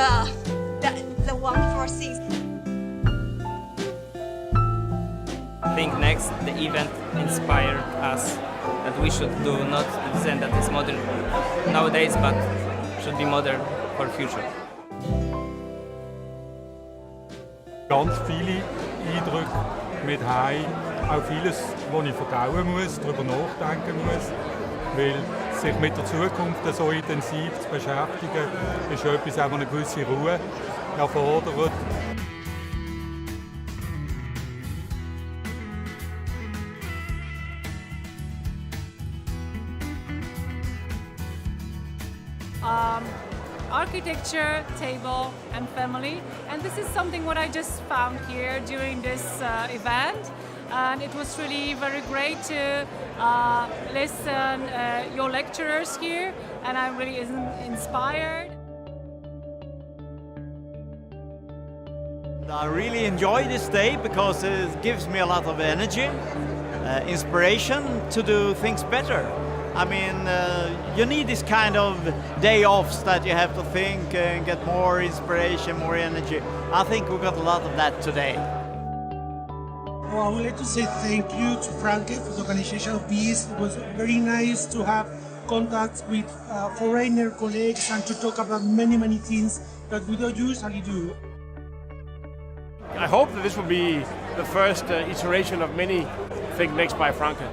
the wonderful things. I think next the event inspired us that we should do not the design that is modern nowadays, but should be modern for future. Ganz viele Eindrücke mit heim, auch vieles, was ich verdauen muss, darüber nachdenken muss, weil sich mit der Zukunft so intensiv zu beschäftigen, ist etwas, was eine gewisse Ruhe erfordert. Architecture, table and family, and this is something what I just found here during this event, and it was really very great to listen your lecturers here, and I'm really inspired. I really enjoy this day because it gives me a lot of energy, inspiration to do things better. I mean, you need this kind of day offs that you have to think and get more inspiration, more energy. I think we got a lot of that today. Well, I would like to say thank you to Franke for the organization of this. It was very nice to have contacts with foreigner colleagues and to talk about many things that we don't usually do. I hope that this will be the first iteration of many Think Next by Franke.